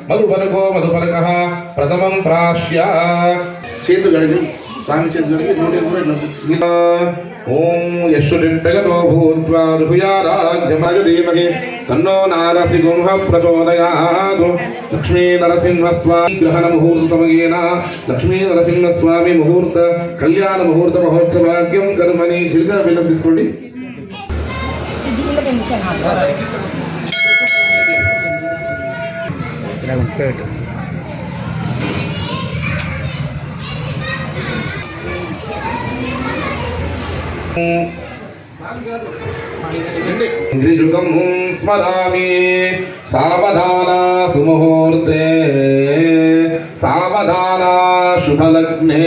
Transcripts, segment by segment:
మధుపరకో మధుపరకః ప్రథమం ప్రాశ్య చేతుగడిగి స్వామి చేతుగడిగి ఓం యశ్వరిభ్యగతో భూత్వా రుహుయారాజ్యమయుధీమహి తన్నో నారసింహ ప్రచోదయాత్. లక్ష్మీ నరసింహస్వామి గ్రహణ ముహూర్త సమయేన లక్ష్మీ నరసింహస్వామి ముహూర్త కళ్యాణ ముహూర్త మహోత్సవాక్యం కర్మని చిలికన బిల్లం తీసుకోండి. గిరిజుగం స్మరామి సావధాన సుముహూర్తే సావధాన శుభలగ్నే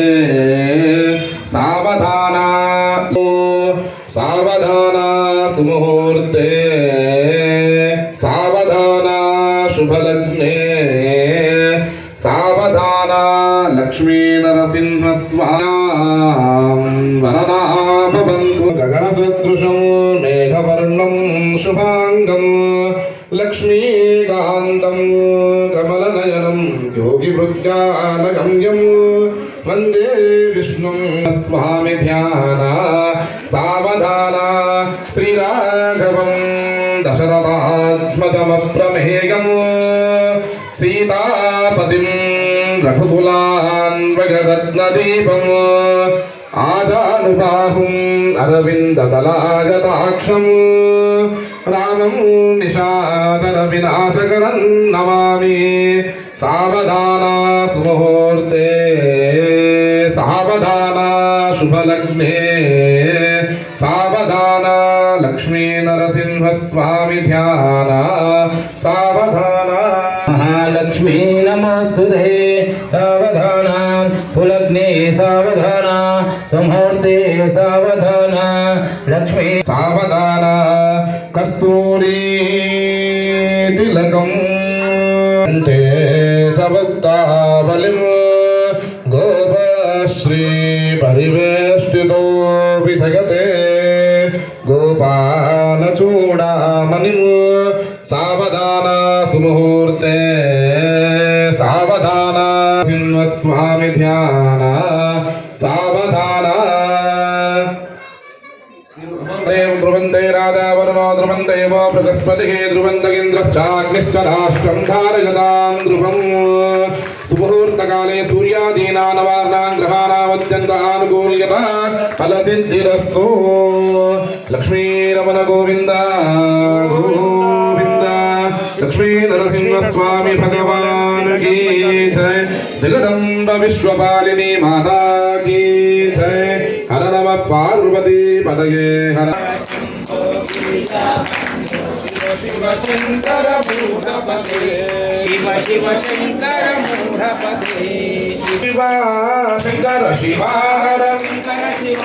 సావధాన సావధాన సుముహూర్తే సావధాన శుభలగ్నే సావధాన లక్ష్మీ నరసింహస్వామి వరదాభవంతు. గగనసదృశం మేఘవర్ణం శుభాంగం లక్ష్మీకాంతం కమలనయనం యోగిభృత్యానగమ్యం వందే విష్ణుం. స్వామి ధ్యాన సావధాన శ్రీరాఘవం దశరథాత్మజమప్రమేయం సీతాపతిం రఘుకులాన్వగరత్నదీపం ఆజానుబాహుం అరవిందదలాగతాక్షం రామం నిశాచర వినాశకరం నమామి. సావధాన సుముహూర్తే సావధాన శుభలగ్నే సావధాన లక్ష్మీ నరసింహస్వామి ధ్యాన సావధాన. మహాలక్ష్మీ నమస్తుతే సావధాన సులగ్నే సావధాన సుముహూర్తే సావధాన లక్ష్మీ సావధాన కస్తూరీ తిలకం అంటే సవత్తాబలిం గోపశ్రీ పరివేష్టితో విధగతే గోపాలచూడామణిం. సావధాన సుముహూర్తే సావధాన సింహస్వామి ధ్యాన సావధాన. ధ్రువంతే రాధావర్మో ధ్రువంతేవ బృహస్పతిః ధ్రువంతగింద్రశ్చాగ్నిశ్చ రాష్ట్రం ధారయతాం ధ్రువం. సుముహూర్తకాలే సూర్యాదీనానవార్ణాన్ గ్రహాణామత్యంతానుకూల్యత ఫలసిద్ధిరస్తు. లక్ష్మీరమణ గోవింద గోవింద. లక్ష్మీ నరసింహస్వామి భగవాన్ కీ జయ. జగదంబ విశ్వపాలిని మాతా కీ జయ. హర నమ పార్వతీ పదయే హర. శివ శంకర మూఢపతే శివ శివ శంకర మూఢపతే శివ శంకర శివాహర శంకర శివ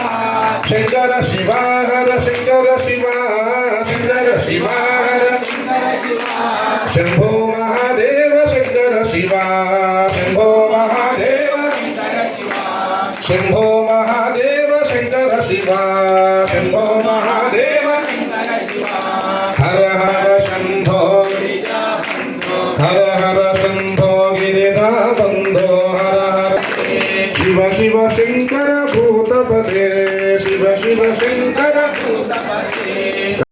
శంకర శివాహర శంకర శివ శంకర శివాహర శంకర శివ శంభో మహాదేవ శంకర శివ శంభో మహాదేవ శంకర శివ శంభో మహాదేవ శంకర శివ శంభో మహాదేవ శంకర శివ హర హర శంభో హర హర శంభో గిరిధా బంధో హర హర. శివ శివ శంకర భూతపతే శివ శివ శంకర